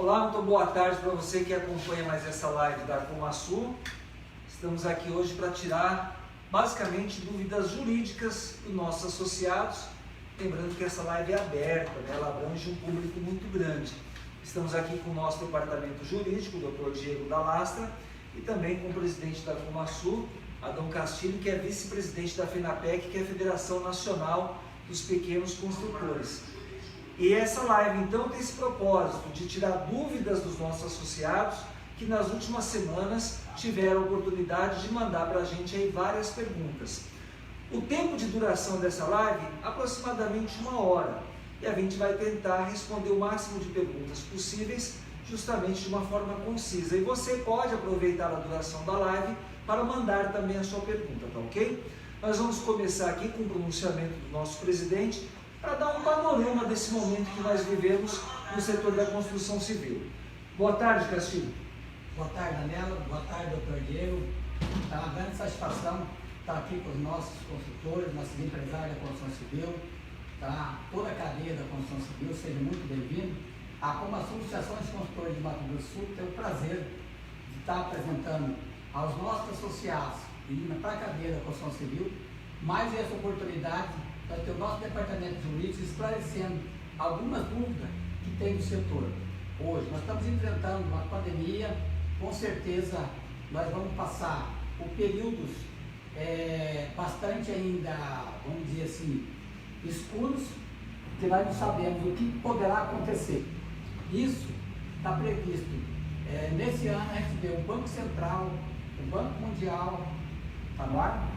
Olá, muito boa tarde para você que acompanha mais essa live da Comasul. Estamos aqui hoje para tirar basicamente dúvidas jurídicas dos nossos associados. Lembrando que essa live é aberta, né? Ela abrange um público muito grande. Estamos aqui com o nosso departamento jurídico, o Dr. Diego da Lastra, e também com o presidente da Comasul, Adão Castilho, que é vice-presidente da FENAPEC, que é a Federação Nacional dos Pequenos Construtores. E essa live então tem esse propósito de tirar dúvidas dos nossos associados que nas últimas semanas tiveram a oportunidade de mandar para a gente aí várias perguntas. O tempo de duração dessa live aproximadamente 1 hora, e a gente vai tentar responder o máximo de perguntas possíveis justamente de uma forma concisa. E você pode aproveitar a duração da live para mandar também a sua pergunta, tá ok? Nós vamos começar aqui com o pronunciamento do nosso presidente para dar um panorama desse momento que nós vivemos no setor da construção civil. Boa tarde, Castilho. Boa tarde, Daniela. Boa tarde, doutor Diego. É uma grande satisfação estar aqui com os nossos construtores, nossos empresários da construção civil, tá? Toda a cadeia da construção civil, seja muito bem-vindo. A Comasul, Associação de Construtores de Mato Grosso do Sul, tem o prazer de estar apresentando aos nossos associados e para a cadeia da construção civil mais essa oportunidade para ter o nosso departamento jurídico esclarecendo algumas dúvidas que tem do setor. Hoje nós estamos enfrentando uma pandemia, com certeza nós vamos passar por períodos bastante ainda, vamos dizer assim, escuros, que nós não sabemos o que poderá acontecer. Isso está previsto. Nesse ano a gente vê o Banco Central, o Banco Mundial, está no ar?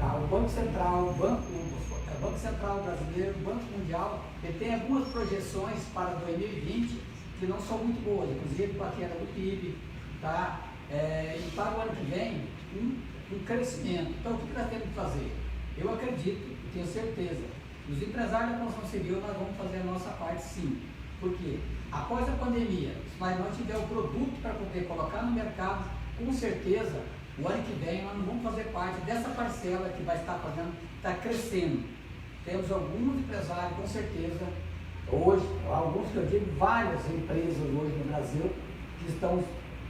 O Banco Central, o Banco Central Brasileiro, o Banco Mundial, ele tem algumas projeções para 2020 que não são muito boas, inclusive com a queda do PIB, tá? E para o ano que vem, um crescimento. Então, o que nós temos que fazer? Eu acredito, e tenho certeza, os empresários da construção civil nós vamos fazer a nossa parte sim. Porque após a pandemia, se nós não tiver o produto para poder colocar no mercado, com certeza, o ano que vem nós não vamos fazer parte dessa parcela que vai estar fazendo, está crescendo. Temos alguns empresários, com certeza, hoje, alguns que eu digo, várias empresas hoje no Brasil, que estão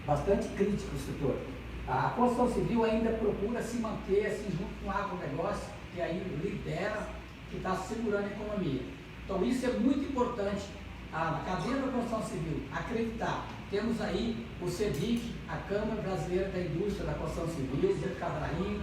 bastante críticos no setor. A construção civil ainda procura se manter assim, junto com o agronegócio, que aí lidera, que está segurando a economia. Então isso é muito importante, a cadeia da construção civil, acreditar. Temos aí o CEBIC, a Câmara Brasileira da Indústria da Construção Civil, o Cabrainc,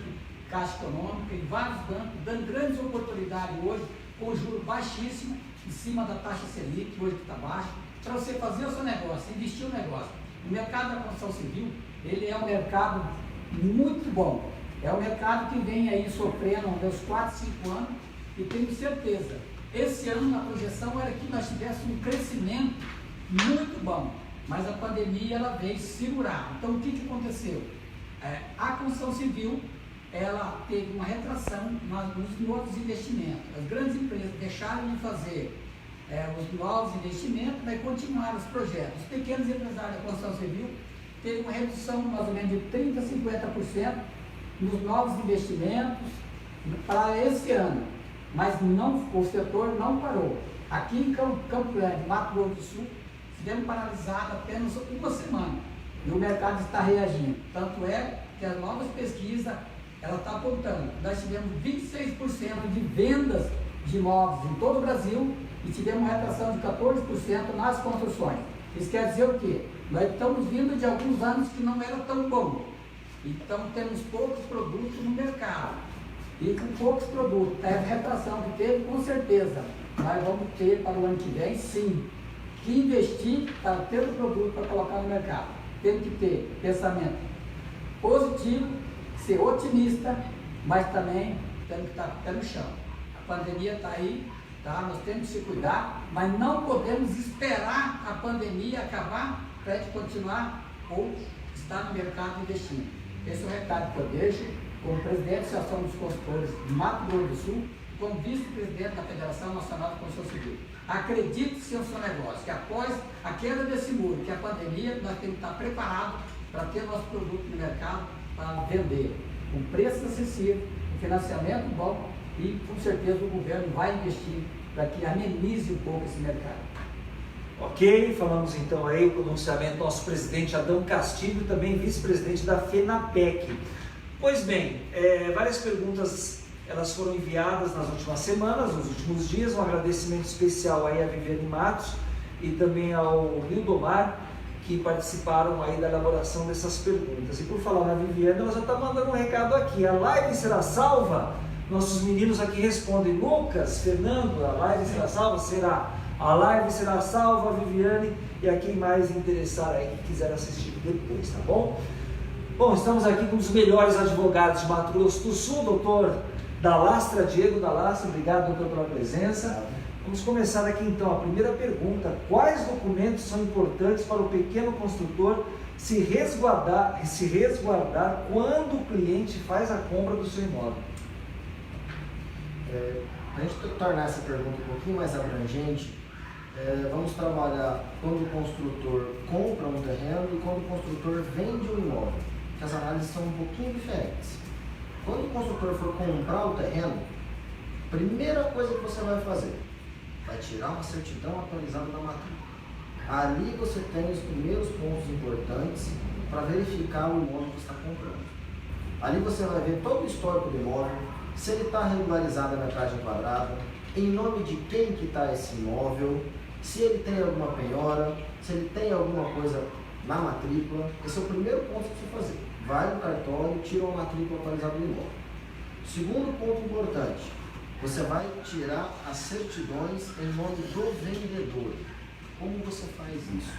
Caixa Econômica e vários bancos, dando grandes oportunidades hoje, com juros baixíssimos, em cima da taxa Selic, hoje que está baixa, para você fazer o seu negócio, investir no negócio. O mercado da construção civil, ele é um mercado muito bom. É um mercado que vem aí sofrendo uns 4, 5 anos e tenho certeza, esse ano a projeção era que nós tivéssemos um crescimento muito bom, mas a pandemia ela veio segurar. Então o que aconteceu? A construção civil ela teve uma retração nos novos investimentos. As grandes empresas deixaram de fazer os novos investimentos, mas continuaram os projetos. Os pequenos empresários da construção civil teve uma redução mais ou menos de 30% a 50% nos novos investimentos para esse ano. Mas não, o setor não parou. Aqui em Campo Grande, Mato Grosso do Sul, tivemos paralisado apenas 1 semana e o mercado está reagindo. Tanto é que as novas pesquisas ela está apontando. Nós tivemos 26% de vendas de imóveis em todo o Brasil e tivemos uma retração de 14% nas construções. Isso quer dizer o quê? Nós estamos vindo de alguns anos que não era tão bom. Então temos poucos produtos no mercado. E com poucos produtos, a retração que teve, com certeza, nós vamos ter para o ano que vem, sim, que investir para ter o produto para colocar no mercado. Tem que ter pensamento positivo, ser otimista, mas também temos que estar com o pé no chão. A pandemia está aí, tá? Nós temos que se cuidar, mas não podemos esperar a pandemia acabar para a gente continuar ou estar no mercado investindo. Esse é o recado que eu deixo como presidente da Associação dos Construtores de Mato Grosso do Sul, como vice-presidente da Federação Nacional de Construção Civil. Acredite-se no seu negócio, que após a queda desse muro, que é a pandemia, nós temos que estar preparados para ter nosso produto no mercado, para vender com preço acessível, com financiamento bom e com certeza o governo vai investir para que amenize um pouco esse mercado. Ok, falamos então aí o pronunciamento do nosso presidente Adão Castilho, também vice-presidente da FENAPEC. Pois bem, várias perguntas elas foram enviadas nas últimas semanas, nos últimos dias. Um agradecimento especial aí a Viviane Matos e também ao Lindomar, que participaram aí da elaboração dessas perguntas. E por falar na Viviane, ela já está mandando um recado aqui: a live será salva? Nossos meninos aqui respondem: Lucas, Fernando, a live será salva? Será. A live será salva, Viviane, e a quem mais interessar aí que quiser assistir depois, tá bom? Bom, estamos aqui com um dos melhores advogados de Mato Grosso do Sul, doutor Dalastra, Diego Dalastra. Obrigado, doutor, pela presença. Vamos começar aqui então a primeira pergunta: quais documentos são importantes para o pequeno construtor se resguardar quando o cliente faz a compra do seu imóvel? Para a gente tornar essa pergunta um pouquinho mais abrangente, vamos trabalhar quando o construtor compra um terreno e quando o construtor vende um imóvel, que as análises são um pouquinho diferentes. Quando o construtor for comprar o terreno, primeira coisa que você vai fazer, vai tirar uma certidão atualizada da matrícula. Ali você tem os primeiros pontos importantes para verificar o imóvel que você está comprando. Ali você vai ver todo o histórico do imóvel, se ele está regularizado a metragem quadrada, em nome de quem que está esse imóvel, se ele tem alguma penhora, se ele tem alguma coisa na matrícula. Esse é o primeiro ponto que você fazer. Vai no cartório, tira uma matrícula atualizada do imóvel. Segundo ponto importante, você vai tirar as certidões em nome do vendedor. Como você faz isso?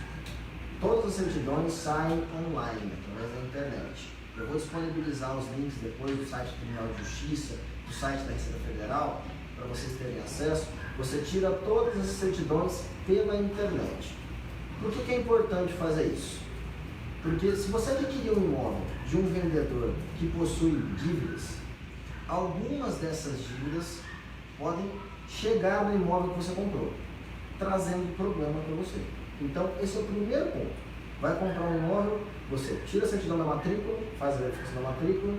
Todas as certidões saem online, através da internet. Eu vou disponibilizar os links depois do site do Tribunal de Justiça, do site da Receita Federal, para vocês terem acesso. Você tira todas as certidões pela internet. Por que é importante fazer isso? Porque se você adquirir um imóvel de um vendedor que possui dívidas, algumas dessas dívidas podem chegar no imóvel que você comprou, trazendo problema para você. Então, esse é o primeiro ponto. Vai comprar um imóvel, você tira a certidão da matrícula, faz a verificação da matrícula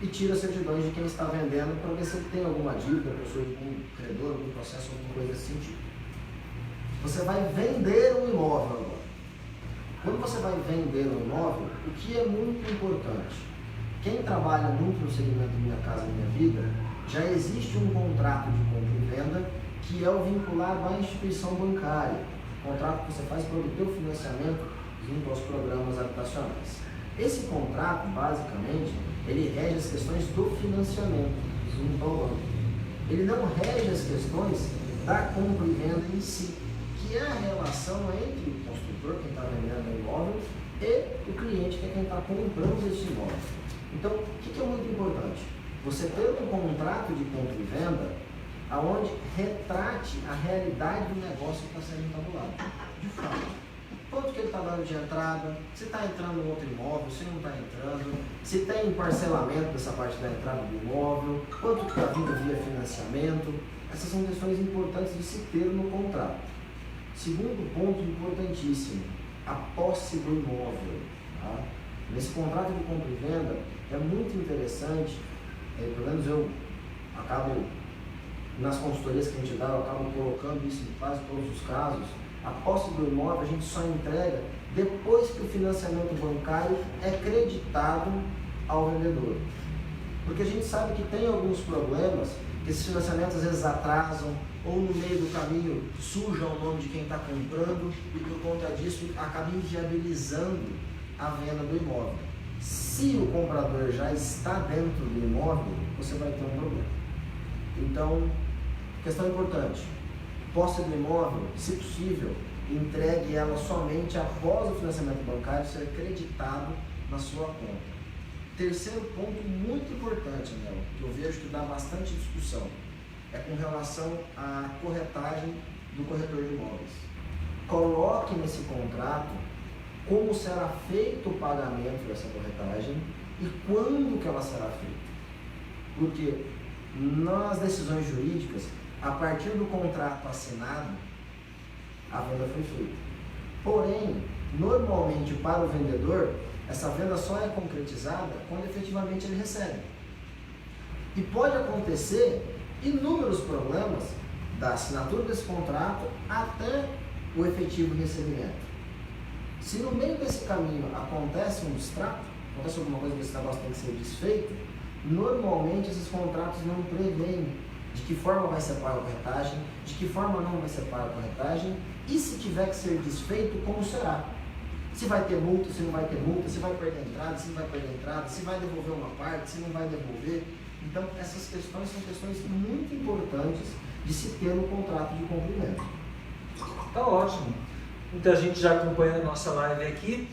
e tira as certidões de quem está vendendo para ver se ele tem alguma dívida, possui algum credor, algum processo, alguma coisa desse sentido. Você vai vender um imóvel agora. Quando você vai vender um imóvel, o que é muito importante? Quem trabalha muito no segmento Minha Casa Minha Vida, já existe um contrato de compra e venda que é o vinculado à instituição bancária. Contrato que você faz para obter o financiamento junto aos programas habitacionais. Esse contrato, basicamente, ele rege as questões do financiamento junto ao banco. Ele não rege as questões da compra e venda em si, que é a relação entre o construtor, quem está vendendo o imóvel, e o cliente, que é quem está comprando esse imóvel. Então, o que é muito importante? Você ter um contrato de compra e venda onde retrate a realidade do negócio que está sendo tabulado. De fato, quanto que ele está dando de entrada, se está entrando em outro imóvel, se não está entrando, se tem parcelamento dessa parte da entrada do imóvel, quanto que está vindo via financiamento. Essas são questões importantes de se ter no contrato. Segundo ponto importantíssimo, a posse do imóvel. Tá? Nesse contrato de compra e venda é muito interessante, pelo menos eu acabo, nas consultorias que a gente dá, eu acabo colocando isso em quase todos os casos. A posse do imóvel a gente só entrega depois que o financiamento bancário é creditado ao vendedor. Porque a gente sabe que tem alguns problemas, que esses financiamentos às vezes atrasam, ou no meio do caminho suja o nome de quem está comprando e por conta disso acaba inviabilizando a venda do imóvel. Se o comprador já está dentro do imóvel, você vai ter um problema. Então, questão importante, posse do imóvel, se possível, entregue ela somente após o financiamento bancário ser creditado na sua conta. Terceiro ponto muito importante, Anel, que eu vejo que dá bastante discussão, é com relação à corretagem do corretor de imóveis. Coloque nesse contrato como será feito o pagamento dessa corretagem e quando que ela será feita. Porque nas decisões jurídicas, a partir do contrato assinado, a venda foi feita. Porém, normalmente para o vendedor, essa venda só é concretizada quando efetivamente ele recebe. E pode acontecer inúmeros problemas da assinatura desse contrato até o efetivo recebimento. Se no meio desse caminho acontece um distrato, acontece alguma coisa que esse negócio tem que ser desfeito, normalmente esses contratos não preveem de que forma vai ser paga a corretagem, de que forma não vai ser paga a corretagem, e se tiver que ser desfeito, como será? Se vai ter multa, se não vai ter multa, se vai perder entrada, se não vai perder entrada, se vai devolver uma parte, se não vai devolver. Então, essas questões são questões muito importantes de se ter no contrato de cumprimento. Tá ótimo. Muita gente já acompanha a nossa live aqui.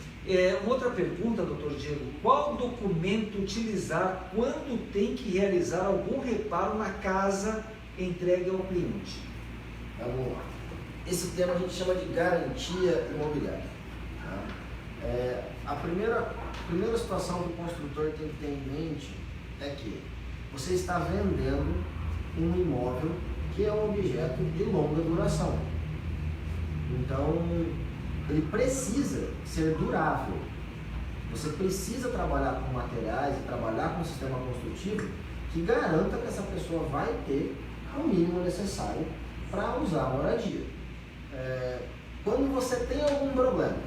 Uma outra pergunta, doutor Diego: qual documento utilizar quando tem que realizar algum reparo na casa entregue ao cliente? Vamos lá. Esse tema a gente chama de garantia imobiliária. Tá? A primeira situação que o construtor tem que ter em mente é que você está vendendo um imóvel que é um objeto de longa duração. Então, ele precisa ser durável. Você precisa trabalhar com materiais e trabalhar com um sistema construtivo que garanta que essa pessoa vai ter o mínimo necessário para usar a moradia. Quando você tem algum problema,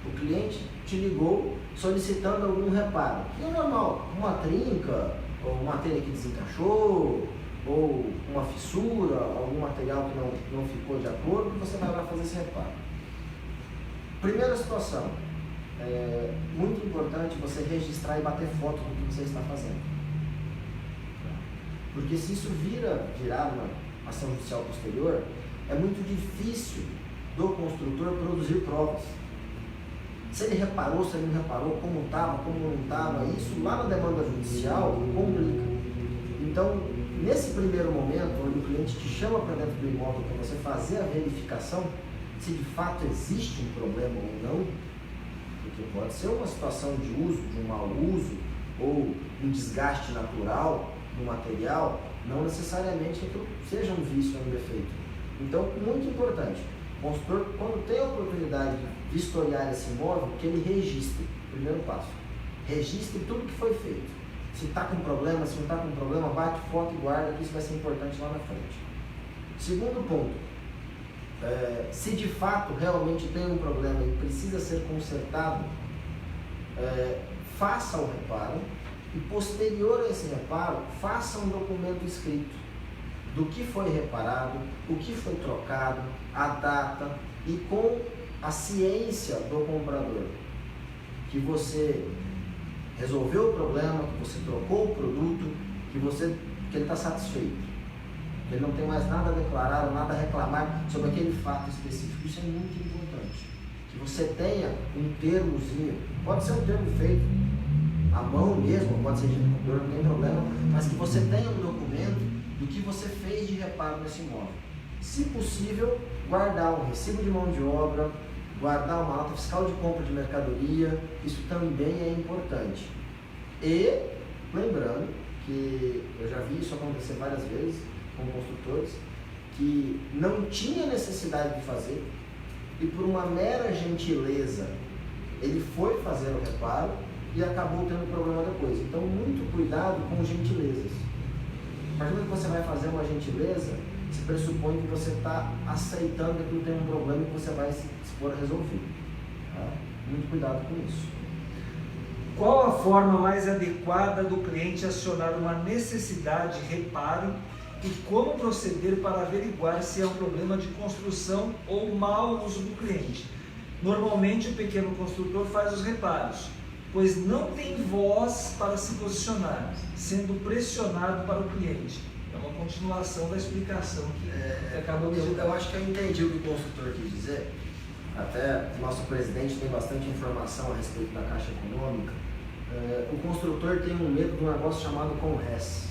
o cliente te ligou solicitando algum reparo, que é normal, uma trinca, ou uma telha que desencaixou, ou uma fissura, algum material que não ficou de acordo, você vai lá fazer esse reparo. Primeira situação, muito importante você registrar e bater foto do que você está fazendo. Porque se isso virar uma ação judicial posterior, é muito difícil do construtor produzir provas. Se ele reparou, se ele não reparou, como estava, como não estava, isso lá na demanda judicial complica. Então, nesse primeiro momento, onde o cliente te chama para dentro do imóvel para você fazer a verificação se de fato existe um problema ou não, porque pode ser uma situação de uso, de um mau uso, ou um desgaste natural do material, não necessariamente que aquilo seja um vício ou um defeito. Então, muito importante, o construtor, quando tem a oportunidade de vistoriar esse imóvel, que ele registre, primeiro passo, registre tudo que foi feito. Se está com problema, se não está com problema, bate foto e guarda, que isso vai ser importante lá na frente. Segundo ponto, se de fato realmente tem um problema e precisa ser consertado, faça o reparo e posterior a esse reparo, faça um documento escrito do que foi reparado, o que foi trocado, a data e com a ciência do comprador, que você resolveu o problema, que você trocou o produto, que ele está satisfeito. Ele não tem mais nada a declarar, nada a reclamar sobre aquele fato específico. Isso é muito importante. Que você tenha um termozinho, pode ser um termo feito à mão mesmo, pode ser de computador, não tem problema, mas que você tenha um documento do que você fez de reparo nesse imóvel. Se possível, guardar um recibo de mão de obra, guardar uma nota fiscal de compra de mercadoria, isso também é importante. E, lembrando que eu já vi isso acontecer várias vezes com construtores, que não tinha necessidade de fazer e por uma mera gentileza ele foi fazer o reparo e acabou tendo problema depois. Então, muito cuidado com gentilezas. A partir do que você vai fazer uma gentileza, se pressupõe que você está aceitando que aquilo tem um problema e que você vai se dispor a resolver. Tá? Muito cuidado com isso. Qual a forma mais adequada do cliente acionar uma necessidade de reparo e como proceder para averiguar se é um problema de construção ou mau uso do cliente? Normalmente o pequeno construtor faz os reparos, pois não tem voz para se posicionar, sendo pressionado para o cliente. É uma continuação da explicação que acabou de dar. Eu acho que eu entendi o que o construtor quis dizer. Até o nosso presidente tem bastante informação a respeito da Caixa Econômica. O construtor tem um medo de um negócio chamado CONRES,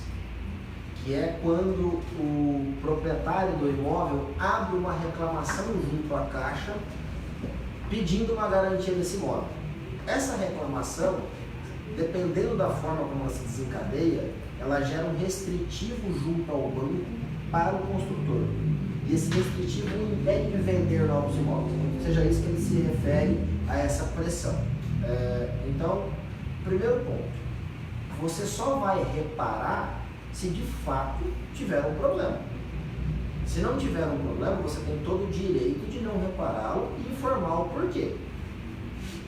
que é quando o proprietário do imóvel abre uma reclamação junto à Caixa pedindo uma garantia desse imóvel. Essa reclamação, dependendo da forma como ela se desencadeia, ela gera um restritivo junto ao banco para o construtor. E esse restritivo impede de vender novos imóveis. Seja isso que ele se refere a essa pressão. Então, primeiro ponto, você só vai reparar se de fato tiver um problema. Se não tiver um problema, você tem todo o direito de não repará-lo e informar o porquê.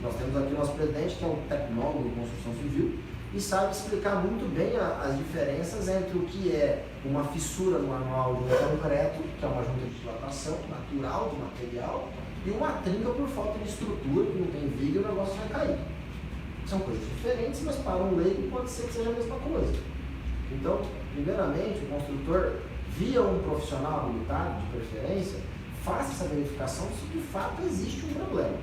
Nós temos aqui o nosso presidente, que é um tecnólogo em construção civil, e sabe explicar muito bem as diferenças entre o que é uma fissura no manual de um concreto, que é uma junta de dilatação natural de material, e uma trinca por falta de estrutura, que não tem viga e o negócio vai cair. São coisas diferentes, mas para um leigo pode ser que seja a mesma coisa. Então, primeiramente, o construtor, via um profissional habilitado, de preferência, faça essa verificação se de fato existe um problema.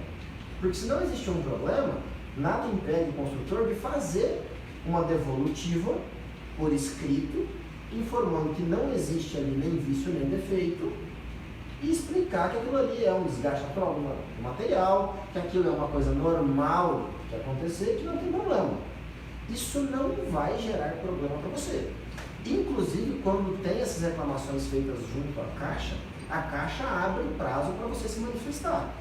Porque se não existe um problema, nada impede o construtor de fazer uma devolutiva por escrito, informando que não existe ali nem vício nem defeito, e explicar que aquilo ali é um desgaste natural do material, que aquilo é uma coisa normal de acontecer, que não tem problema. Isso não vai gerar problema para você. Inclusive, quando tem essas reclamações feitas junto à Caixa abre prazo para você se manifestar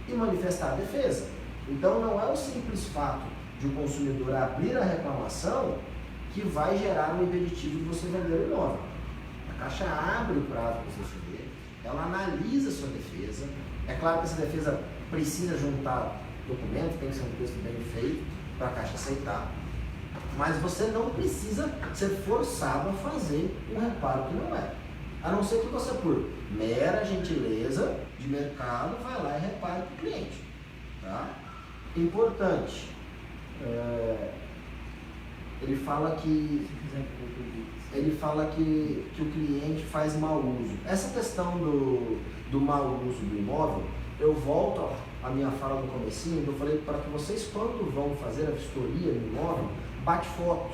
e manifestar a defesa. Então, não é o simples fato de o consumidor abrir a reclamação que vai gerar um impeditivo de você vender o imóvel. A Caixa abre o prazo para você vender, ela analisa a sua defesa. É claro que essa defesa precisa juntar documento, tem que ser um texto bem feito para a Caixa aceitar. Mas você não precisa ser forçado a fazer um reparo que não é. A não ser que você, por mera gentileza de mercado, vai lá e repare para o cliente. Tá? Importante. Ele fala que o cliente faz mau uso. Essa questão do mau uso do imóvel, eu volto à minha fala no comecinho, eu falei para que vocês, quando vão fazer a vistoria no imóvel, bate foto.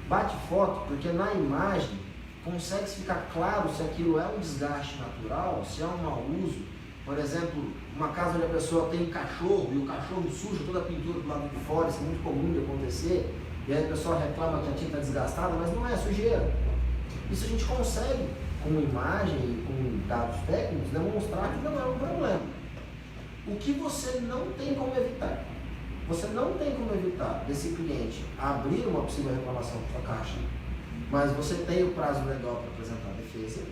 Bate foto porque na imagem consegue ficar claro se aquilo é um desgaste natural, se é um mau uso. Por exemplo, uma casa onde a pessoa tem cachorro e o cachorro suja toda a pintura do lado de fora, isso é muito comum de acontecer, e aí a pessoa reclama que a tinta está desgastada, mas não é sujeira. Isso a gente consegue, com imagem e com dados técnicos, demonstrar que não é um problema. O que você não tem como evitar? Você não tem como evitar desse cliente abrir uma possível reclamação para a Caixa, mas você tem o prazo legal para apresentar a defesa,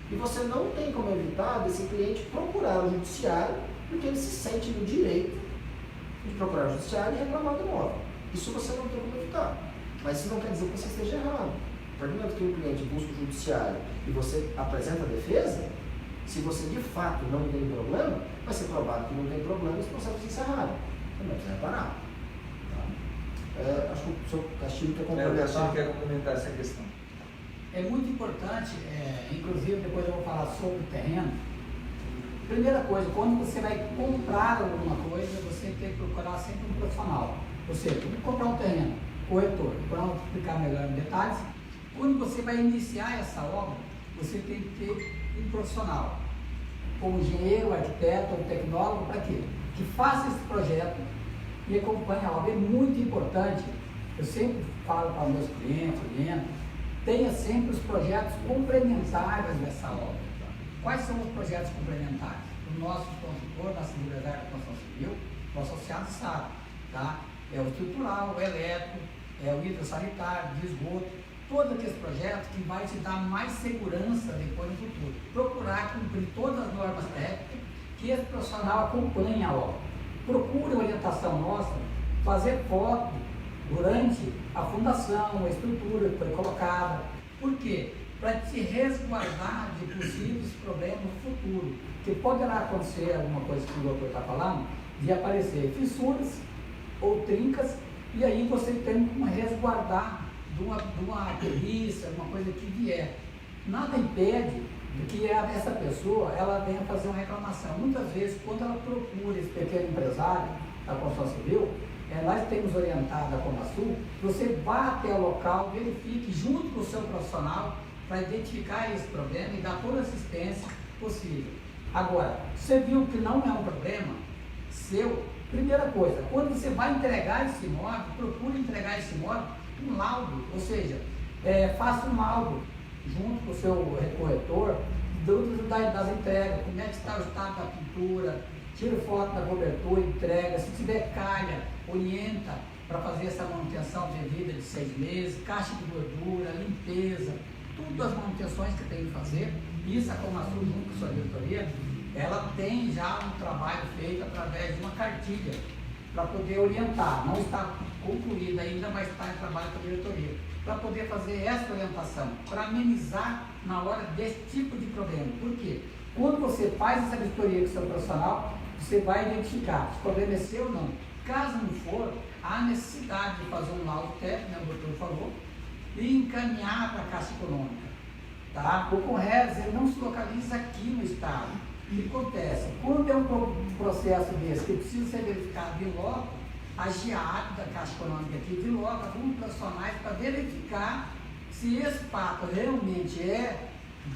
e você não tem como evitar desse cliente procurar o judiciário, porque ele se sente no direito de procurar o judiciário e reclamar do imóvel. Isso você não tem como evitar, mas isso não quer dizer que você esteja errado. A partir do momento que o cliente busca o judiciário e você apresenta a defesa, se você de fato não tem problema, vai ser provado que não tem problema e esse processo vai ser encerrado. Você não precisa reparar. Tá? Acho que o senhor Castilho quer complementar. O Castilho quer complementar essa questão. É muito importante, inclusive depois eu vou falar sobre o terreno. Primeira coisa, quando você vai comprar alguma coisa, você tem que procurar sempre um profissional. Ou seja, comprar um terreno, corretor, para não explicar melhor em detalhes, quando você vai iniciar essa obra, você tem que ter um profissional, como engenheiro, arquiteto ou tecnólogo, para quê? Que faça esse projeto e acompanhe a obra. É muito importante, eu sempre falo para meus clientes, tenha sempre os projetos complementares dessa obra. Quais são os projetos complementares? O nosso construtor, da Secretaria da Construção Civil, o associado sabe, tá? É o estrutural, o elétrico, é o hidrossanitário, de esgoto, todos aqueles projetos que vai te dar mais segurança depois no futuro. Procurar cumprir todas as normas técnicas, que esse profissional acompanhe a obra. Procure orientação nossa, fazer foto durante a fundação, a estrutura que foi colocada. Por quê? Para te resguardar de possíveis problemas no futuro. Que poderá acontecer alguma coisa que o doutor está falando, de aparecer fissuras ou trincas, e aí você tem como resguardar de uma perícia, uma coisa que vier. Nada impede que essa pessoa ela venha fazer uma reclamação. Muitas vezes, quando ela procura esse pequeno empresário da construção civil, nós temos orientado a Comasul, você vá até o local, verifique junto com o seu profissional para identificar esse problema e dar toda a assistência possível. Agora, você viu que não é um problema seu, primeira coisa, quando você vai entregar esse imóvel, procure entregar esse imóvel um laudo, ou seja, faça um laudo junto com o seu corretor das entregas, como é que está o estado da pintura, tira foto da cobertura, entrega, se tiver calha, orienta para fazer essa manutenção devida de 6 meses, caixa de gordura, limpeza, tudo as manutenções que tem que fazer. Isso a Comasul, junto com a sua diretoria, ela tem já um trabalho feito através de uma cartilha para poder orientar. Não está concluída ainda, mas está em trabalho com a diretoria, para poder fazer essa orientação, para amenizar na hora desse tipo de problema. Por quê? Quando você faz essa vistoria com o seu profissional, você vai identificar se o problema é seu ou não. Caso não for, há necessidade de fazer um laudo técnico, o doutor falou, e encaminhar para a Caixa Econômica. Tá? O Conres, ele não se localiza aqui no estado. O que acontece? Quando é um processo desse que precisa ser verificado de logo, a GIAP da Caixa Econômica aqui de logo alguns profissionais para verificar se esse fato realmente é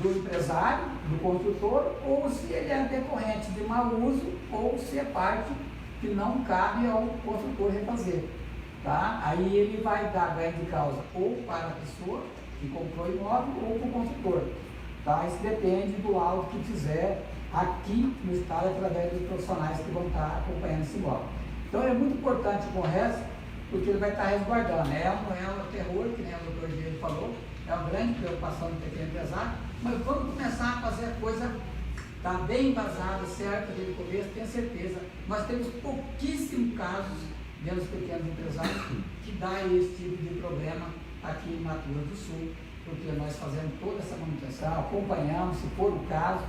do empresário, do construtor, ou se ele é decorrente de mau uso, ou se é parte que não cabe ao construtor refazer. Tá? Aí ele vai dar ganho de causa ou para a pessoa que comprou o imóvel ou para o construtor. Tá? Isso depende do laudo que fizer aqui no estado através dos profissionais que vão estar acompanhando esse imóvel. Então é muito importante o Conres, porque ele vai estar resguardando. É um terror, que nem o doutor Diego falou, é uma grande preocupação do pequeno empresário, mas vamos começar a fazer a coisa tá bem embasada, certa desde o começo, tenho certeza. Nós temos pouquíssimos casos dentro dos pequenos empresários que dá esse tipo de problema aqui em Mato Grosso do Sul, porque nós fazemos toda essa manutenção, acompanhamos, se for o caso,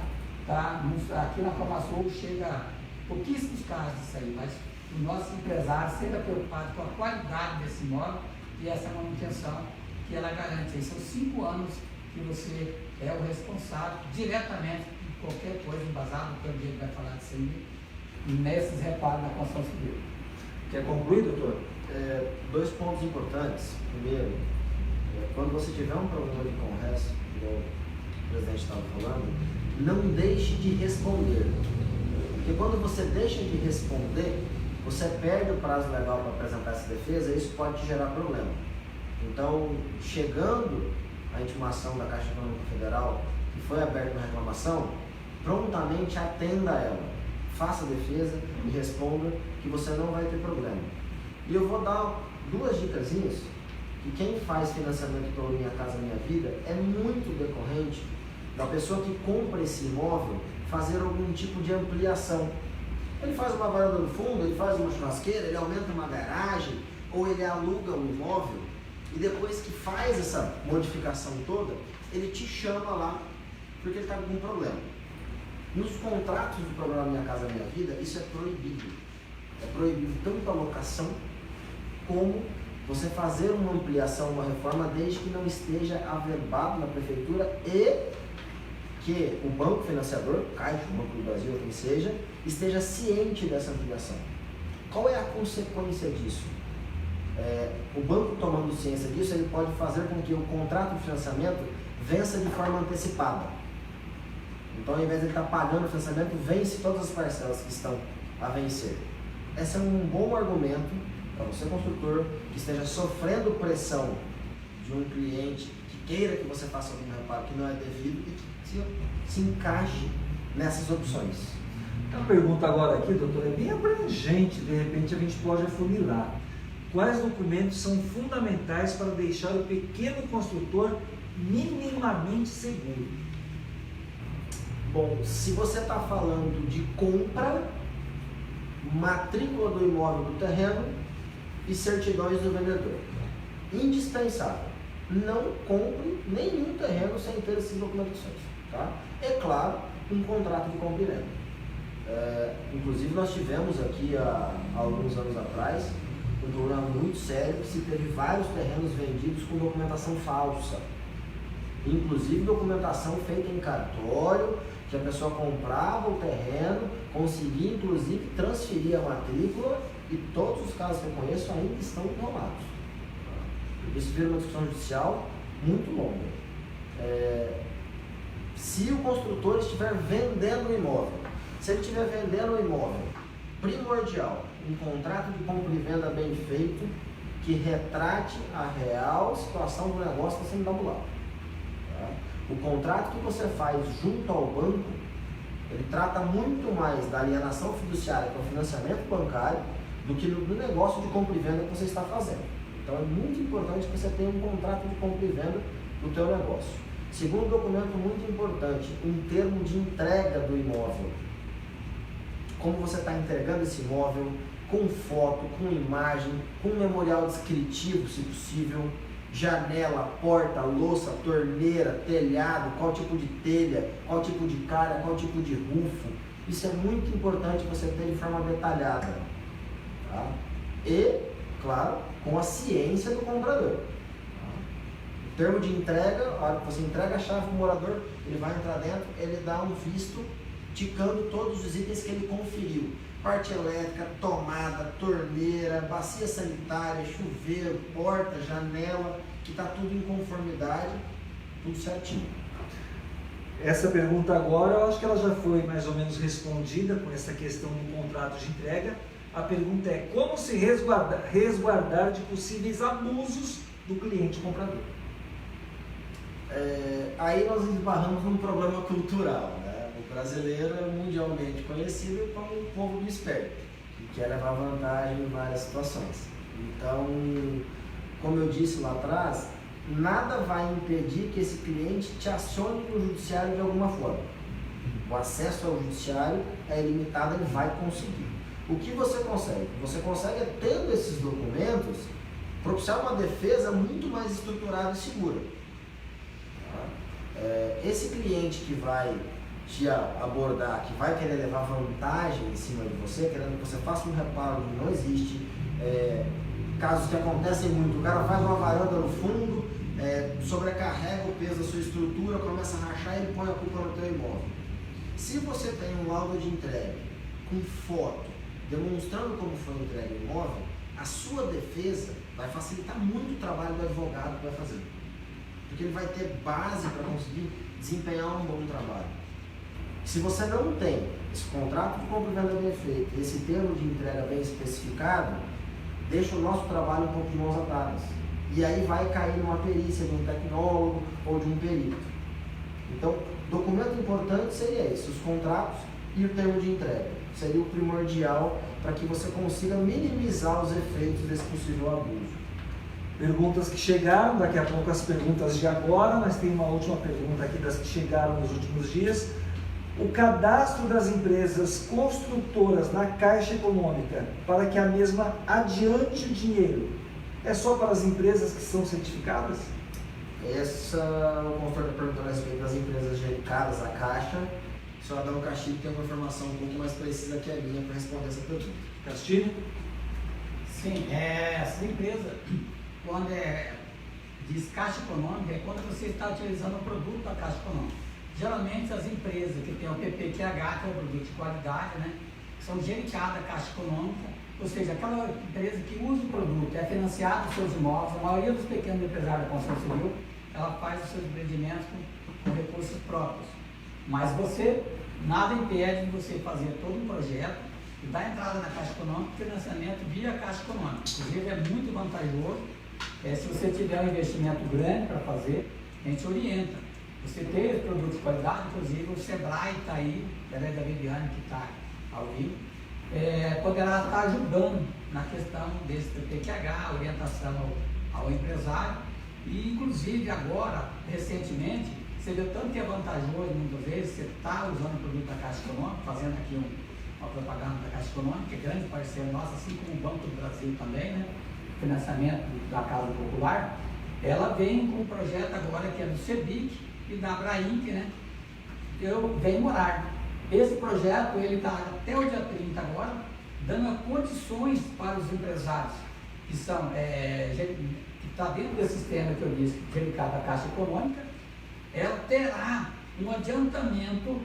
tá? Aqui na Comasul chega pouquíssimos casos disso aí, mas o nosso empresário sempre é preocupado com a qualidade desse imóvel e essa manutenção que ela garante. Aí são 5 anos que você é o responsável diretamente por qualquer coisa embasada, que o Diego vai falar disso aí, nesses reparos da construção civil. Quer concluir, doutor? 2 pontos importantes. Primeiro, quando você tiver um problema de Conres, como o presidente estava falando, não deixe de responder. Porque quando você deixa de responder, você perde o prazo legal para apresentar essa defesa e isso pode te gerar problema. Então, chegando a intimação da Caixa Econômica Federal, que foi aberta uma reclamação, prontamente atenda a ela, faça a defesa e responda que você não vai ter problema. E eu vou dar 2 dicasinhas, que quem faz financiamento pelo Minha Casa Minha Vida é muito decorrente da pessoa que compra esse imóvel fazer algum tipo de ampliação. Ele faz uma varanda no fundo, ele faz uma churrasqueira, ele aumenta uma garagem, ou ele aluga um imóvel, e depois que faz essa modificação toda, ele te chama lá, porque ele está com algum problema. Nos contratos do programa Minha Casa Minha Vida, isso é proibido. É proibido tanto a locação, como você fazer uma ampliação, uma reforma, desde que não esteja averbado na prefeitura e que o banco financiador, Caixa, o Banco do Brasil, quem seja, esteja ciente dessa ampliação. Qual é a consequência disso? O banco, tomando ciência disso, ele pode fazer com que o contrato de financiamento vença de forma antecipada. Então, ao invés de ele estar pagando o financiamento, vence todas as parcelas que estão a vencer. Esse é um bom argumento para você, construtor, que esteja sofrendo pressão de um cliente que queira que você faça algum reparo que não é devido e que se encaixe nessas opções. A pergunta agora aqui, doutor, é bem abrangente, de repente a gente pode afunilar. Quais documentos são fundamentais para deixar o pequeno construtor minimamente seguro? Bom, se você está falando de compra, matrícula do imóvel do terreno e certidões do vendedor. Indispensável. Não compre nenhum terreno sem ter essas documentações. Tá? É claro, um contrato de compra e venda. Inclusive nós tivemos aqui há alguns anos atrás um problema muito sério que se teve vários terrenos vendidos com documentação falsa. Inclusive documentação feita em cartório, que a pessoa comprava o terreno, conseguia inclusive transferir a matrícula e todos os casos que eu conheço ainda estão enrolados. Isso vira uma discussão judicial muito longa. Se o construtor estiver vendendo o imóvel, se ele estiver vendendo o imóvel, primordial, um contrato de compra e venda bem feito, que retrate a real situação do negócio que está sendo tabulado. Tá? O contrato que você faz junto ao banco, ele trata muito mais da alienação fiduciária, que é o financiamento bancário, do que do negócio de compra e venda que você está fazendo. Então é muito importante que você tenha um contrato de compra e venda do teu negócio. Segundo documento muito importante, um termo de entrega do imóvel. Como você está entregando esse imóvel, com foto, com imagem, com memorial descritivo, se possível, janela, porta, louça, torneira, telhado, qual tipo de telha, qual tipo de calha, qual tipo de rufo. Isso é muito importante você ter de forma detalhada. Tá? E, claro, com a ciência do comprador. O termo de entrega, a hora que você entrega a chave para o morador, ele vai entrar dentro, ele dá um visto ticando todos os itens que ele conferiu. Parte elétrica, tomada, torneira, bacia sanitária, chuveiro, porta, janela, que está tudo em conformidade, tudo certinho. Essa pergunta agora, eu acho que ela já foi mais ou menos respondida com essa questão do contrato de entrega. A pergunta é: como se resguardar de possíveis abusos do cliente comprador? Aí nós esbarramos num problema cultural, né? O brasileiro é mundialmente conhecido como o povo do esperto, que quer levar vantagem em várias situações. Então, como eu disse lá atrás, nada vai impedir que esse cliente te acione no judiciário de alguma forma. O acesso ao judiciário é ilimitado, ele vai conseguir. O que você consegue? Você consegue, tendo esses documentos, propiciar uma defesa muito mais estruturada e segura. Esse cliente que vai te abordar, que vai querer levar vantagem em cima de você, querendo que você faça um reparo que não existe, casos que acontecem muito, o cara faz uma varanda no fundo, sobrecarrega o peso da sua estrutura, começa a rachar e ele põe a culpa no teu imóvel. Se você tem um laudo de entrega com foto, demonstrando como foi entregue o imóvel, a sua defesa vai facilitar muito o trabalho do advogado que vai fazer. Porque ele vai ter base para conseguir desempenhar um bom trabalho. Se você não tem esse contrato de compra e venda bem feito, esse termo de entrega bem especificado, deixa o nosso trabalho um pouco de mãos atadas. E aí vai cair numa perícia de um tecnólogo ou de um perito. Então, documento importante seria esse, os contratos e o termo de entrega. Seria o primordial para que você consiga minimizar os efeitos desse possível abuso. Perguntas que chegaram, daqui a pouco as perguntas de agora, mas tem uma última pergunta aqui das que chegaram nos últimos dias. O cadastro das empresas construtoras na Caixa Econômica para que a mesma adiante o dinheiro é só para as empresas que são certificadas? O consultor está perguntando a respeito das empresas dedicadas à Caixa. O senhor Adão Castilho tem uma informação um pouco mais precisa que a minha para responder essa pergunta. Castilho? Sim, essa empresa, quando diz Caixa Econômica, é quando você está utilizando o produto da Caixa Econômica. Geralmente as empresas que têm o PPQH, que é o produto de qualidade, né, são gerenciadas da Caixa Econômica, ou seja, aquela empresa que usa o produto, é financiada os seus imóveis, a maioria dos pequenos empresários da construção civil, ela faz os seus empreendimentos com recursos próprios. Mas nada impede de você fazer todo um projeto e dar entrada na Caixa Econômica, financiamento via Caixa Econômica. Inclusive é muito vantajoso, se você tiver um investimento grande para fazer, a gente orienta. Você ter produtos de qualidade, inclusive o Sebrae está aí, através da Viviane que está ao vivo, poderá estar ajudando na questão desse PPQH, orientação ao empresário. E inclusive agora, recentemente, você vê tanto que é vantajoso, muitas vezes, você está usando o produto da Caixa Econômica, fazendo aqui uma propaganda da Caixa Econômica, que é grande parceiro nosso, assim como o Banco do Brasil também, né? Financiamento da Casa Popular. Ela vem com um projeto agora que é do CEBIC e da Abrainc, né? Eu venho morar. Esse projeto, ele está até o dia 30 agora, dando condições para os empresários que são, que está dentro desse sistema que eu disse, dedicado à Caixa Econômica. Ela terá um adiantamento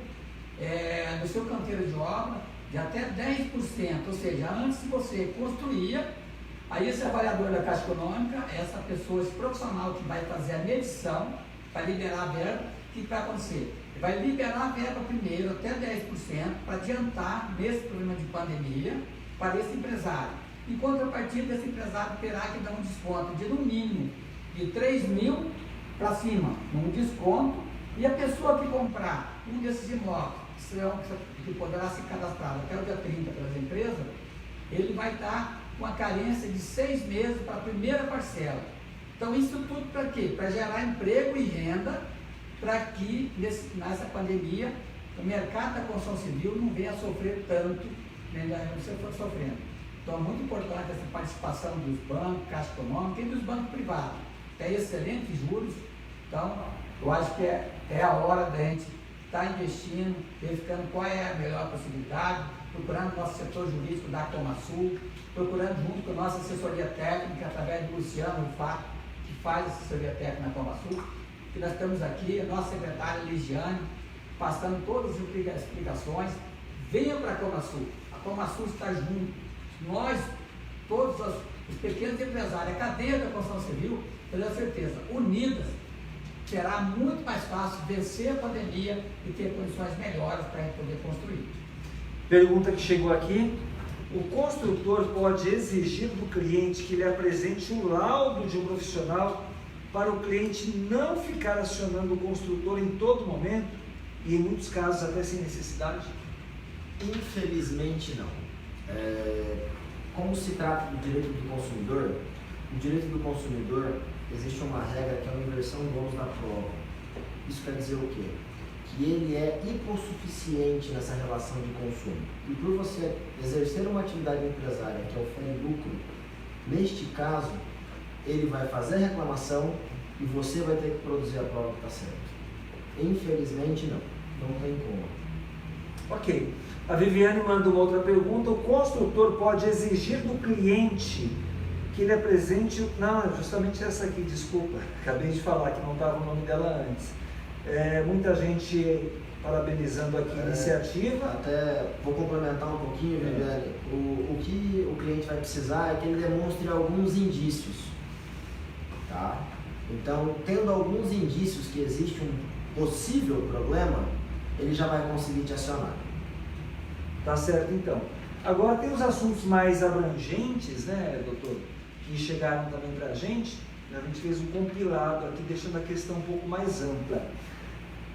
do seu canteiro de obra de até 10%, ou seja, antes de você construir, aí esse avaliador da Caixa Econômica, essa pessoa, esse profissional que vai fazer a medição, vai liberar a verba, o que vai acontecer? Ele vai liberar a verba primeiro, até 10%, para adiantar nesse problema de pandemia para esse empresário. Em contrapartida, esse empresário terá que dar um desconto de no mínimo de 3 mil para cima, um desconto, e a pessoa que comprar um desses imóveis, que poderá ser cadastrado até o dia 30 pelas empresas, ele vai estar com a carência de 6 meses para a primeira parcela. Então isso tudo para quê? Para gerar emprego e renda para que nessa pandemia o mercado da construção civil não venha a sofrer tanto, né, você for sofrendo. Então é muito importante essa participação dos bancos, Caixa Econômica e dos bancos privados. Tem excelentes juros, então eu acho que é a hora da gente estar investindo, verificando qual é a melhor possibilidade, procurando o nosso setor jurídico da Comasul, procurando junto com a nossa assessoria técnica, através do Luciano Rufato, que faz assessoria técnica na Comasul, que nós estamos aqui, a nossa secretária Ligiane, passando todas as explicações. Venha para a Comasul, a Comasul está junto, nós, todos os pequenos empresários, a cadeia da construção civil, eu tenho certeza, unidas, será muito mais fácil vencer a pandemia e ter condições melhores para a gente poder construir. Pergunta que chegou aqui: o construtor pode exigir do cliente que lhe apresente um laudo de um profissional para o cliente não ficar acionando o construtor em todo momento e em muitos casos até sem necessidade? Infelizmente não. Como se trata do direito do consumidor, o direito do consumidor existe uma regra que é uma inversão do ônus da prova. Isso quer dizer o quê? Que ele é hipossuficiente nessa relação de consumo. E por você exercer uma atividade empresária que ofere lucro, neste caso, ele vai fazer a reclamação e você vai ter que produzir a prova que está certa. Infelizmente não tem como. Ok. A Viviane manda uma outra pergunta: o construtor pode exigir do cliente que ele apresente... Não, justamente essa aqui, desculpa, acabei de falar que não estava o nome dela antes. Muita gente parabenizando aqui a iniciativa. Até vou complementar um pouquinho, Viviane. O que o cliente vai precisar é que ele demonstre alguns indícios. Tá? Então, tendo alguns indícios que existe um possível problema, ele já vai conseguir te acionar. Tá certo, então. Agora tem os assuntos mais abrangentes, né, doutor, que chegaram também para a gente fez um compilado aqui, deixando a questão um pouco mais ampla.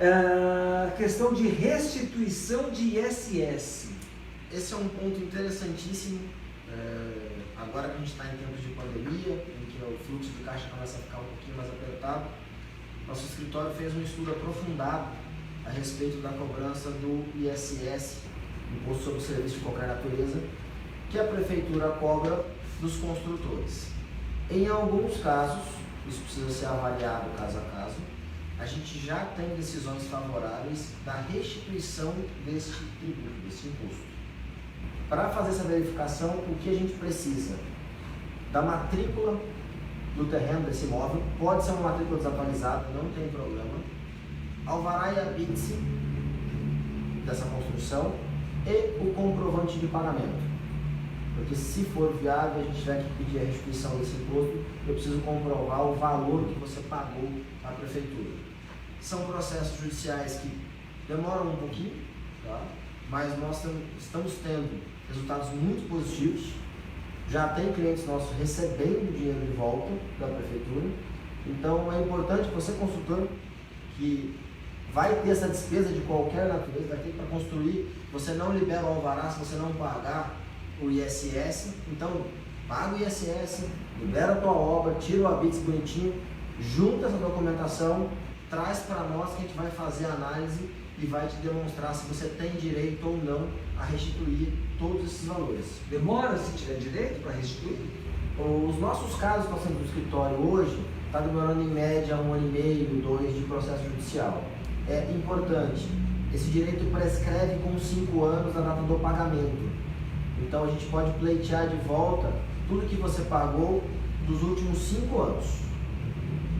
A questão de restituição de ISS. Esse é um ponto interessantíssimo, agora que a gente está em tempos de pandemia, em que o fluxo de caixa começa a ficar um pouquinho mais apertado. Nosso escritório fez um estudo aprofundado a respeito da cobrança do ISS, Imposto sobre Serviço de Qualquer Natureza, que a Prefeitura cobra dos construtores. Em alguns casos, isso precisa ser avaliado caso a caso, a gente já tem decisões favoráveis da restituição deste tributo, deste imposto. Para fazer essa verificação, o que a gente precisa? Da matrícula do terreno desse imóvel, pode ser uma matrícula desatualizada, não tem problema, alvará e habite-se dessa construção e o comprovante de pagamento. Porque se for viável, a gente tiver que pedir a restituição desse imposto, eu preciso comprovar o valor que você pagou à prefeitura. São processos judiciais que demoram um pouquinho, tá? Mas nós estamos tendo resultados muito positivos. Já tem clientes nossos recebendo dinheiro de volta da prefeitura. Então é importante você, construtor, que vai ter essa despesa de qualquer natureza, vai ter para construir, você não libera o alvará se você não pagar o ISS, então paga o ISS, libera a tua obra, tira o habite bonitinho, junta essa documentação, traz para nós que a gente vai fazer a análise e vai te demonstrar se você tem direito ou não a restituir todos esses valores. Demora se tiver direito para restituir? Os nossos casos que nós temos no escritório hoje, está demorando em média 1 ano e meio, 2 de processo judicial. É importante, esse direito prescreve com 5 anos a data do pagamento. Então a gente pode pleitear de volta tudo que você pagou dos últimos 5 anos.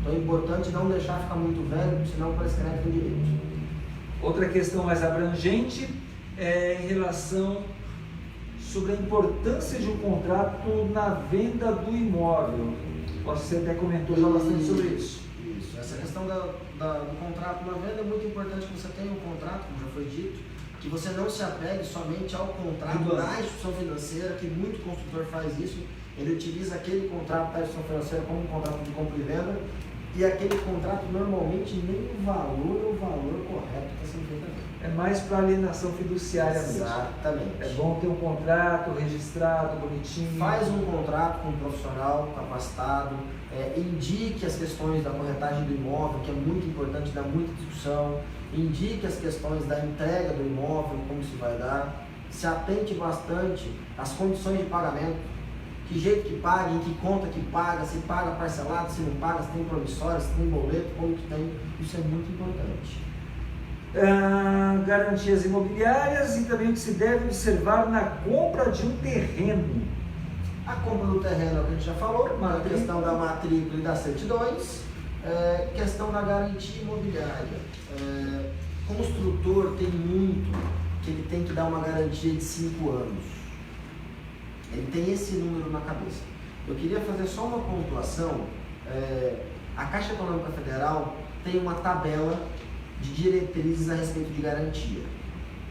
Então é importante não deixar ficar muito velho, senão prescreve o direito. Outra questão mais abrangente é em relação sobre a importância de um contrato na venda do imóvel. Você até comentou já bastante sobre isso. Isso. Essa questão do contrato na venda é muito importante que você tenha um contrato, como já foi dito, que você não se apegue somente ao contrato da instituição financeira, que muito construtor faz isso, ele utiliza aquele contrato da instituição financeira como um contrato de compra e venda, e aquele contrato normalmente nem o valor correto está sendo feito ali. É mais para alienação fiduciária mesmo. Exatamente. É bom ter um contrato registrado, bonitinho. Faz um contrato com um profissional capacitado, indique as questões da corretagem do imóvel, que é muito importante, dá muita discussão, indique as questões da entrega do imóvel, como se vai dar, se atente bastante às condições de pagamento, que jeito que paga, em que conta que paga, se paga parcelado, se não paga, se tem promissório, se tem boleto, como que tem, isso é muito importante. Garantias imobiliárias e também o que se deve observar na compra de um terreno. A compra do terreno, que a gente já falou, a questão da matrícula e das certidões, questão da garantia imobiliária. Construtor tem muito que ele tem que dar uma garantia de 5 anos. Ele tem esse número na cabeça. Eu queria fazer só uma pontuação. A Caixa Econômica Federal tem uma tabela de diretrizes a respeito de garantia.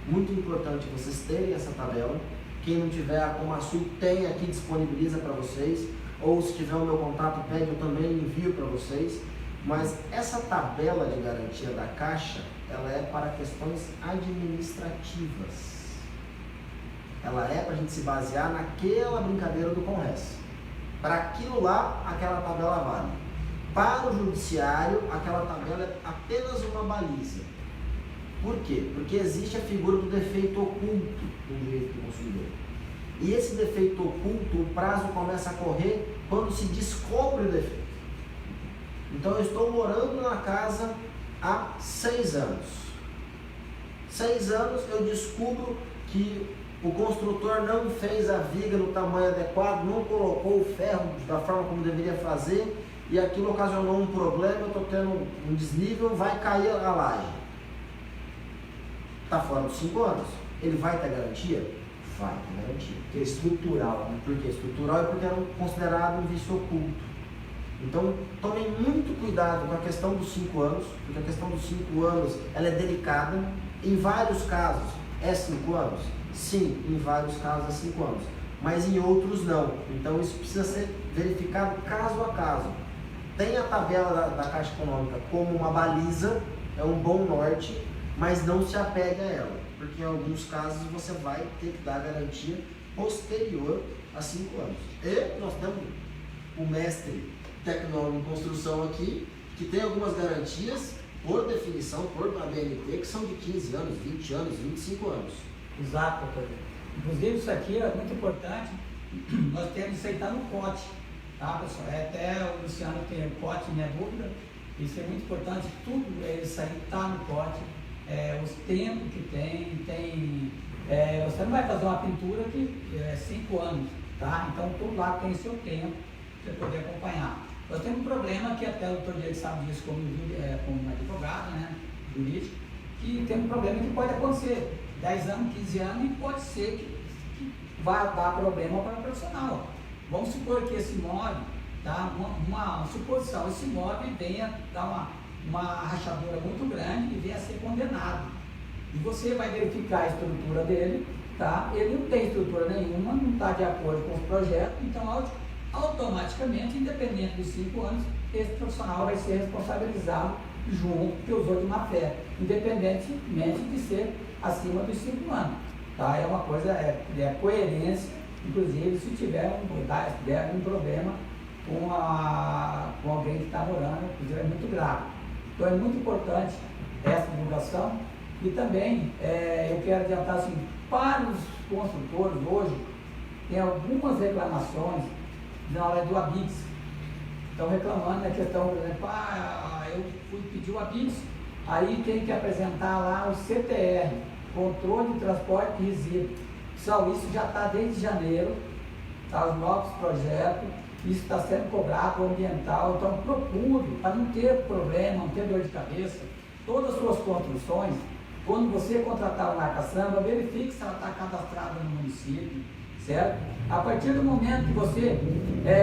Muito importante vocês terem essa tabela. Quem não tiver, a Comasul tem aqui, disponibiliza para vocês, ou se tiver o meu contato, pede, eu também envio para vocês. Mas essa tabela de garantia da Caixa, ela é para questões administrativas. Ela é para a gente se basear naquela brincadeira do Conres. Para aquilo lá, aquela tabela vale. Para o judiciário, aquela tabela é apenas uma baliza. Por quê? Porque existe a figura do defeito oculto no direito do consumidor. E esse defeito oculto, o prazo começa a correr quando se descobre o defeito. Então eu estou morando na casa há 6 anos. 6 anos eu descubro que o construtor não fez a viga no tamanho adequado, não colocou o ferro da forma como deveria fazer, e aquilo ocasionou um problema, eu estou tendo um desnível, vai cair a laje. Está fora dos 5 anos. Ele vai ter garantia? Vai ter garantia. Que é estrutural, né? Por que estrutural? É porque era considerado um vício oculto. Então, tomem muito cuidado com a questão dos 5 anos, porque a questão dos 5 anos ela é delicada. Em vários casos, é 5 anos? Sim, em vários casos é 5 anos. Mas em outros não. Então, isso precisa ser verificado caso a caso. Tem a tabela da Caixa Econômica como uma baliza, é um bom norte, mas não se apegue a ela, porque em alguns casos você vai ter que dar garantia posterior a 5 anos. E nós temos o mestre tecnólogo em construção aqui, que tem algumas garantias, por definição, por ABNT, que são de 15 anos, 20 anos, 25 anos. Exato, doutor. Inclusive isso aqui é muito importante, nós temos isso aí tá no COT, tá, pessoal? Até o Luciano tem o COT, minha dúvida, isso é muito importante, tudo isso aí está no COT. Os tempos que tem você não vai fazer uma pintura que é 5 anos, tá? Então tudo lá tem seu tempo para você poder acompanhar. Nós temos um problema que até o doutor Diego sabe disso como advogado, né, jurídico, que tem um problema que pode acontecer 10 anos, 15 anos e pode ser que vá dar problema para o profissional. Vamos supor que esse imóvel, tá? Uma suposição, esse imóvel venha dar uma rachadura muito grande e venha a ser condenado. E você vai verificar a estrutura dele, tá? Ele não tem estrutura nenhuma, não está de acordo com os projetos, então automaticamente, independente dos 5 anos, esse profissional vai ser responsabilizado junto, que usou de má fé, independentemente de ser acima dos 5 anos. Tá? É uma coisa, é coerência, inclusive se tiver um problema com alguém que está morando, inclusive é muito grave. Então é muito importante essa divulgação e também eu quero adiantar assim, para os construtores hoje, tem algumas reclamações na hora do ABITS. Estão reclamando na questão, por exemplo, eu fui pedir o ABITS, aí tem que apresentar lá o CTR, Controle de Transporte de Resíduos. Pessoal, isso já está desde janeiro, tá, os novos projetos, isso está sendo cobrado ambiental, então procure, para não ter problema, não ter dor de cabeça, todas as suas construções, quando você contratar uma caçamba, verifique se ela está cadastrada no município, certo? A partir do momento que você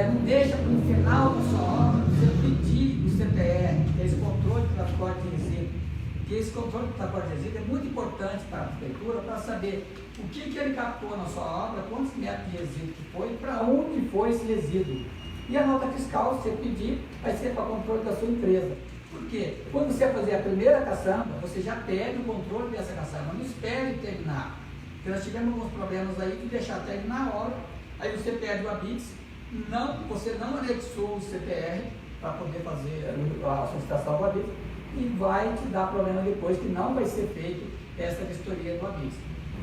não deixa para o final da sua obra, você pedir o CTR, que é esse controle de transporte de resíduo, que esse controle de transporte de resíduo é muito importante para a prefeitura, para saber o que ele captou na sua obra, quantos metros de resíduo que foi, para onde foi esse resíduo. E a nota fiscal, se você pedir, vai ser para controle da sua empresa. Por quê? Quando você fazer a primeira caçamba, você já pede o controle dessa caçamba, não espere terminar. Porque nós tivemos alguns problemas aí de deixar terminar a obra, aí você pede o ABITS, você não anexou o CPR para poder fazer a solicitação do ABITS, e vai te dar problema depois que não vai ser feito essa vistoria do ABITS.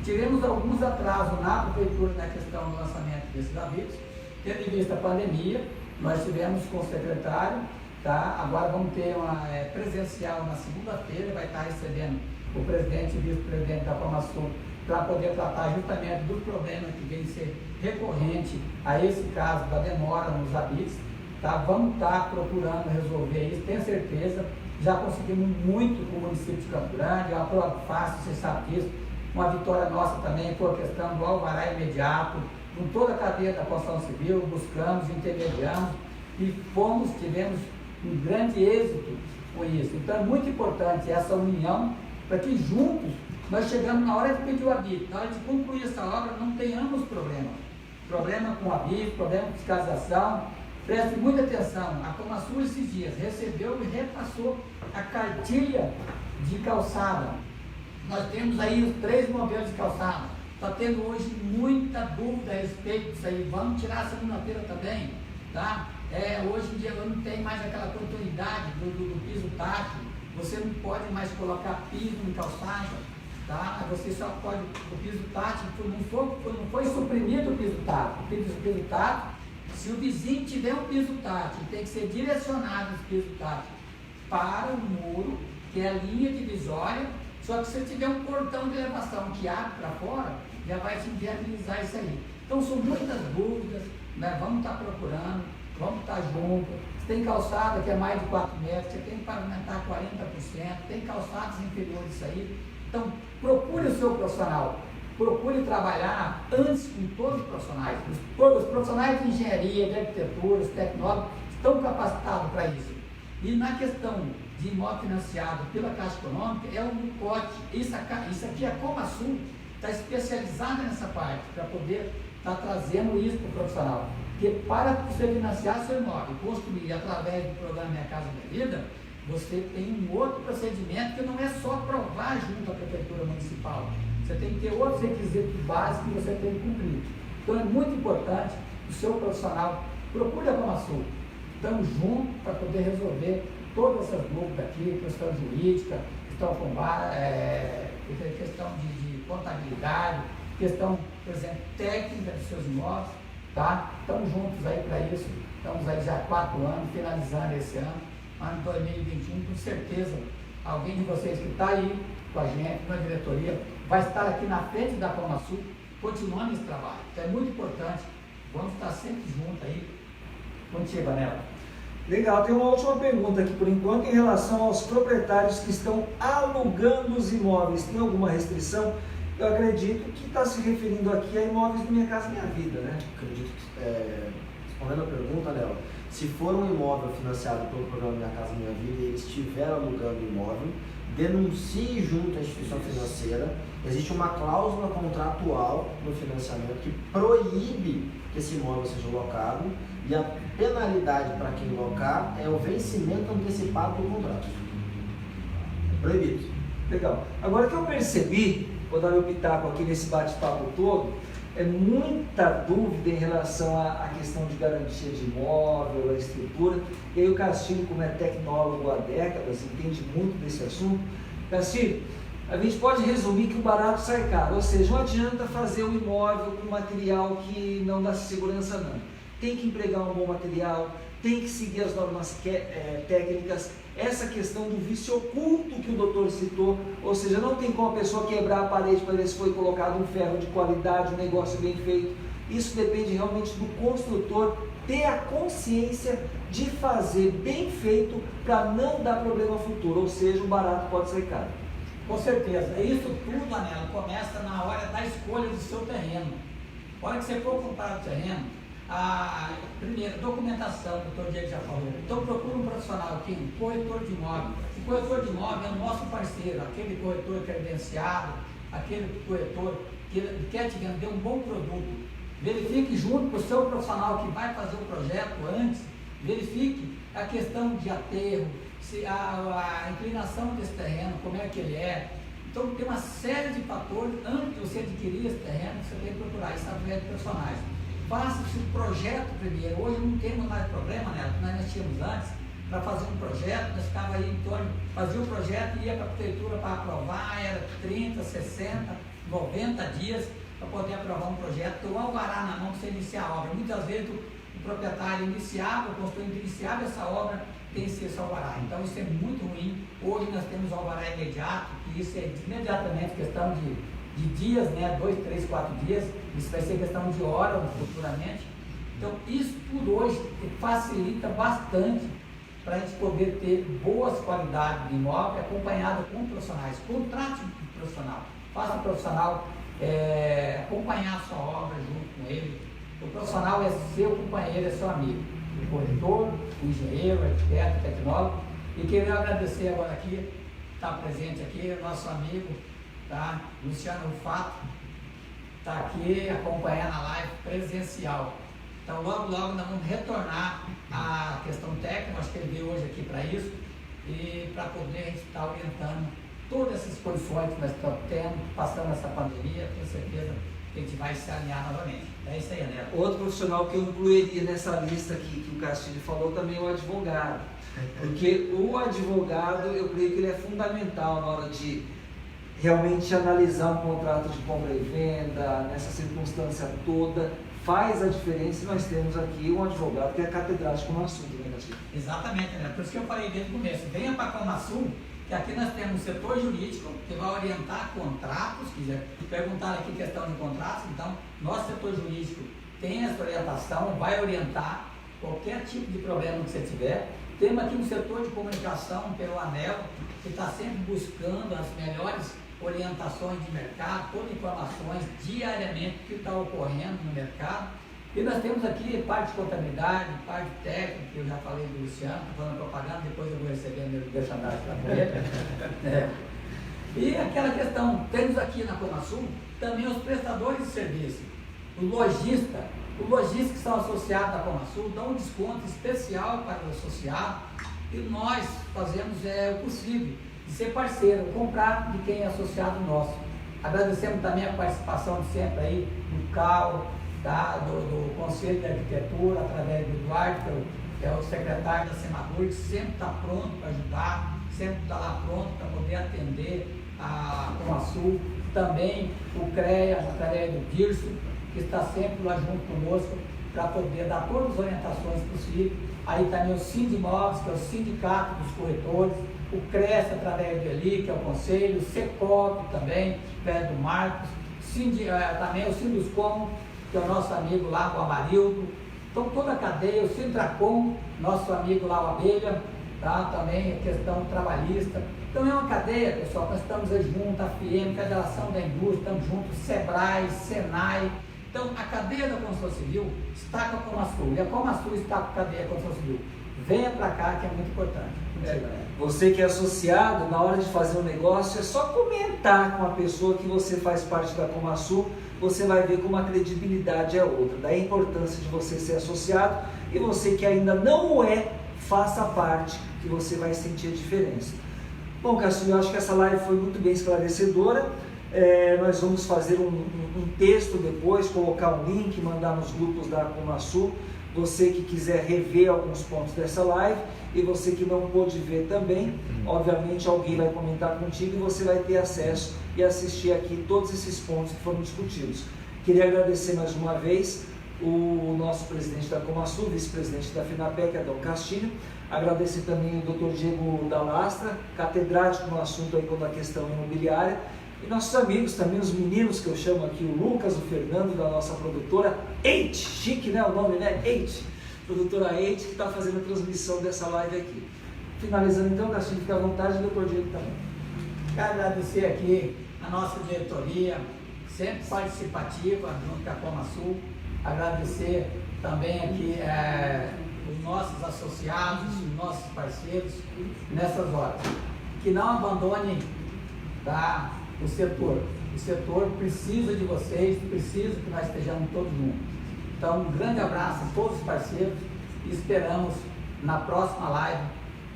Tivemos alguns atrasos na prefeitura na questão do lançamento desses ABITS, tendo em vista a pandemia, nós tivemos com o secretário, tá? Agora vamos ter uma presencial na segunda-feira, vai estar recebendo o presidente e vice-presidente da Comasul para poder tratar justamente do problema que vem ser recorrente a esse caso da demora nos ABITS, tá? Vamos estar procurando resolver isso, tenho certeza, já conseguimos muito com o município de Campo Grande, é uma prova fácil, você sabe disso, uma vitória nossa também foi a questão do alvará imediato, com toda a cadeia da construção civil, buscamos, intermediamos e tivemos um grande êxito com isso. Então é muito importante essa união para que juntos nós chegamos na hora de pedir o ABIT, na hora de concluir essa obra não tenhamos problema. Problema com o ABIT, problema com fiscalização. Preste muita atenção, a Comasul esses dias recebeu e repassou a cartilha de calçada. Nós temos aí os 3 modelos de calçada. Está tendo hoje muita dúvida a respeito disso aí. Vamos tirar a segunda-feira também, tá? Hoje em dia não tem mais aquela continuidade do piso tátil. Você não pode mais colocar piso em calçada, tá? Você só pode, o piso tátil, não foi suprimido o piso tátil. O piso tátil, se o vizinho tiver um piso tátil, tem que ser direcionado esse piso tátil para o muro, que é a linha divisória. Só que se você tiver um portão de elevação que abre para fora, já vai te inviabilizar isso aí. Então são muitas dúvidas, né? Vamos estar procurando, vamos estar juntos. Se tem calçada que é mais de 4 metros, você tem que pavimentar 40%, tem calçadas inferiores a isso aí. Então procure o seu profissional, procure trabalhar antes com todos os profissionais. Os profissionais de engenharia, de arquitetura, os tecnólogos estão capacitados para isso. E na questão de imóvel financiado pela Caixa Econômica, é um pote. Isso aqui, a Comasul está especializada nessa parte, para poder estar trazendo isso para o profissional. Porque para você financiar seu imóvel e construir através do programa Minha Casa Minha Vida, você tem um outro procedimento que não é só aprovar junto à Prefeitura Municipal. Você tem que ter outros requisitos básicos que você tem que cumprir. Então é muito importante o seu profissional procure a Comasul. Estamos juntos para poder resolver todas essas dúvidas aqui, questão jurídica, questão de contabilidade, questão, por exemplo, técnica dos seus imóveis, tá? Estamos juntos aí para isso, estamos aí já há 4 anos, finalizando esse ano 2021, com certeza, alguém de vocês que está aí com a gente, na diretoria, vai estar aqui na frente da Comasul, continuando esse trabalho. Então é muito importante, vamos estar sempre juntos aí. Contigo, Anel. Legal, tem uma última pergunta aqui por enquanto em relação aos proprietários que estão alugando os imóveis. Tem alguma restrição? Eu acredito que está se referindo aqui a imóveis do Minha Casa Minha Vida, né? Acredito que, respondendo a pergunta, Léo, se for um imóvel financiado pelo programa Minha Casa Minha Vida e ele estiver alugando o imóvel, denuncie junto à instituição financeira. Existe uma cláusula contratual no financiamento que proíbe que esse imóvel seja locado e a penalidade para quem locar é o vencimento antecipado do contrato. É proibido. Legal. Agora que eu percebi, vou dar meu pitaco aqui nesse bate-papo todo, é muita dúvida em relação à questão de garantia de imóvel, a estrutura. E aí o Castilho, como é tecnólogo há décadas, entende muito desse assunto. Castilho, a gente pode resumir que o barato sai caro, ou seja, não adianta fazer um imóvel com material que não dá segurança não. Tem que empregar um bom material, tem que seguir as normas técnicas. Essa questão do vício oculto que o doutor citou, ou seja, não tem como a pessoa quebrar a parede para ver se foi colocado um ferro de qualidade, um negócio bem feito. Isso depende realmente do construtor ter a consciência de fazer bem feito para não dar problema futuro, ou seja, o barato pode sair caro. Com certeza. Isso tudo, Anelo, começa na hora da escolha do seu terreno. Na hora que você for comprar o terreno, primeiro, documentação, o doutor Diego já falou. Então procura um profissional aqui, um corretor de imóvel. O corretor de imóvel é o nosso parceiro, aquele corretor credenciado, aquele corretor que quer te vender um bom produto. Verifique fique junto com o seu profissional que vai fazer o projeto antes, verifique a questão de aterro, se a inclinação desse terreno, como é que ele é. Então tem uma série de fatores antes de você adquirir esse terreno, você tem que procurar isso através de profissionais. Faça-se o projeto primeiro. Hoje não temos mais problema, né? Nós tínhamos antes, para fazer um projeto, nós ficava aí em torno, fazia o projeto e ia para a prefeitura para aprovar, era 30, 60, 90 dias para poder aprovar um projeto, o alvará na mão para você iniciar a obra. Muitas vezes o proprietário iniciava, o construtor iniciava essa obra, tem que ser esse alvará. Então isso é muito ruim. Hoje nós temos o alvará imediato, que isso é imediatamente questão de dias, né? 2, 3, 4 dias, isso vai ser questão de horas futuramente. Então isso tudo hoje facilita bastante para a gente poder ter boas qualidades de imóvel acompanhado com profissionais. Contrate um profissional, faça o profissional acompanhar a sua obra junto com ele. O profissional é seu companheiro, é seu amigo. O corretor, o engenheiro, o arquiteto, o tecnólogo. E queria agradecer agora aqui, está presente aqui, o nosso amigo, tá? Luciano Rufato, está aqui acompanhando a live presencial. Então logo nós vamos retornar à questão técnica, acho que ele veio hoje aqui para isso, e para poder a gente estar orientando todas essas posições que nós estamos tendo, passando essa pandemia, tenho certeza que a gente vai se alinhar novamente. É isso aí, André. Outro profissional que eu incluiria nessa lista aqui que o Castilho falou também é o advogado. Porque o advogado, eu creio que ele é fundamental na hora de realmente analisar um contrato de compra e venda, nessa circunstância toda, faz a diferença. E nós temos aqui um advogado que é catedrático no assunto, né, Castilho? Exatamente, né? Por isso que eu falei desde o começo, venha para a Comasul, que aqui nós temos o setor jurídico, que vai orientar contratos, quiser perguntar aqui questão de contratos, então, nosso setor jurídico tem essa orientação, vai orientar qualquer tipo de problema que você tiver. Temos aqui um setor de comunicação pelo ANEEL, que está sempre buscando as melhores orientações de mercado, todas informações diariamente do que está ocorrendo no mercado. E nós temos aqui parte de contabilidade, parte técnica, que eu já falei do Luciano, estou falando propaganda, depois eu vou receber meu merchandising para ele. E aquela questão, temos aqui na Comasul também os prestadores de serviço, os lojistas que são associados à Comasul dão um desconto especial para o associado e nós fazemos o possível de ser parceiro, comprar de quem é associado nosso. Agradecemos também a participação de sempre aí do CAL, tá? do Conselho de Arquitetura, através do Eduardo, que é o secretário da Semador, que sempre está pronto para ajudar, sempre está lá pronto para poder atender a Comasul. Também o CREA, através do Dirso, que está sempre lá junto conosco para poder dar todas as orientações possíveis. Aí também o Sindimóveis, que é o Sindicato dos Corretores, o CRES, através do Eli, que é o Conselho, o Secop também, através do Marcos, também o Sinduscom, que é o nosso amigo lá, o Amarildo. Então toda a cadeia, o Sintracom, nosso amigo lá, o Abelha, tá? Também a questão trabalhista. Então é uma cadeia, pessoal, nós estamos aí juntos, a FIEM, Federação da Indústria, estamos juntos, SEBRAE, SENAI. Então a cadeia da construção civil está com a Comasul, e a Comasul está com a cadeia da construção civil. Venha para cá, que é muito importante. Você que é associado, na hora de fazer um negócio, é só comentar com a pessoa que você faz parte da Comasul, você vai ver como a credibilidade é outra. Daí a importância de você ser associado, e você que ainda não o é, faça parte, que você vai sentir a diferença. Bom, Castilho, eu acho que essa live foi muito bem esclarecedora. Nós vamos fazer um texto depois, colocar um link, mandar nos grupos da Comasul. Você que quiser rever alguns pontos dessa live, e você que não pôde ver também, obviamente alguém vai comentar contigo e você vai ter acesso e assistir aqui todos esses pontos que foram discutidos. Queria agradecer mais uma vez o nosso presidente da Comasul, vice-presidente da FINAPEC, Adão Castilho. Agradecer também o Dr. Diego Dalastra, catedrático no assunto aí da questão imobiliária. E nossos amigos também, os meninos que eu chamo aqui, o Lucas, o Fernando, da nossa produtora Eight, chique, né, o nome, né, Eight, produtora Eight, que está fazendo a transmissão dessa live aqui. Finalizando então, Castilho, fica à vontade, e o Dr. Diego também. Quero agradecer aqui a nossa diretoria, sempre participativa, junto com a Comasul. Agradecer também aqui os nossos associados, os nossos parceiros, nessas horas. Que não abandone, tá, o setor. O setor precisa de vocês, precisa que nós estejamos todos juntos. Então, um grande abraço a todos os parceiros e esperamos na próxima live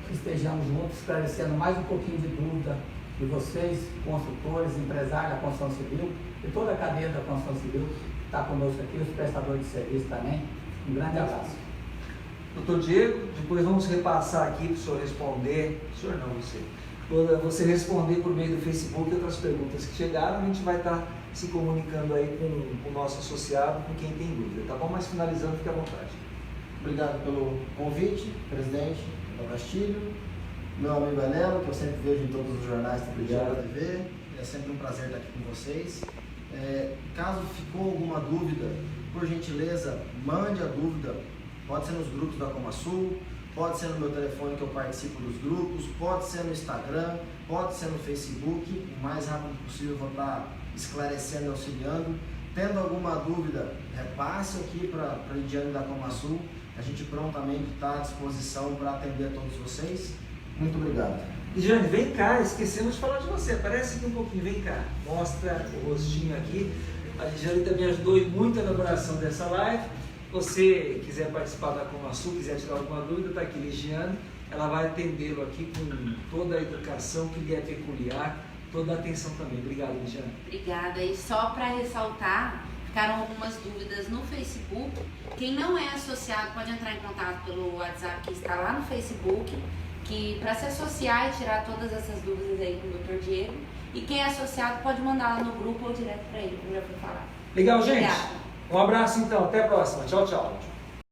que estejamos juntos, esclarecendo mais um pouquinho de dúvida de vocês, construtores, empresários da construção civil e toda a cadeia da construção civil que está conosco aqui, os prestadores de serviço também. Um grande abraço. Doutor Diego, depois vamos repassar aqui para o senhor responder, você responder por meio do Facebook outras perguntas que chegaram, a gente vai estar se comunicando aí com o nosso associado, com quem tem dúvida, tá bom? Mas finalizando, fique à vontade. Obrigado pelo convite, presidente do Castilho, meu amigo Anelo, que eu sempre vejo em todos os jornais da TV, é sempre um prazer estar aqui com vocês. Caso ficou alguma dúvida, por gentileza, mande a dúvida, pode ser nos grupos da Comasul, pode ser no meu telefone que eu participo dos grupos, pode ser no Instagram, pode ser no Facebook, o mais rápido possível eu vou estar esclarecendo e auxiliando. Tendo alguma dúvida, repasse aqui para a Lidiane da Comasul, a gente prontamente está à disposição para atender a todos vocês. Muito obrigado. Lidiane, vem cá, esquecemos de falar de você, aparece aqui um pouquinho, vem cá, mostra o rostinho aqui. A Lidiane também ajudou muito na elaboração dessa live. Você quiser participar da Comasul, quiser tirar alguma dúvida, está aqui Lidiane, ela vai atendê-lo aqui com toda a educação que lhe é peculiar, toda a atenção também. Obrigado, Lidiane. Obrigada. E só para ressaltar, ficaram algumas dúvidas no Facebook. Quem não é associado pode entrar em contato pelo WhatsApp que está lá no Facebook, que para se associar e tirar todas essas dúvidas aí com o Dr. Diego. E quem é associado pode mandar lá no grupo ou direto para ele, como já foi falado. Legal, gente? Obrigada. Um abraço então, até a próxima. Tchau, tchau.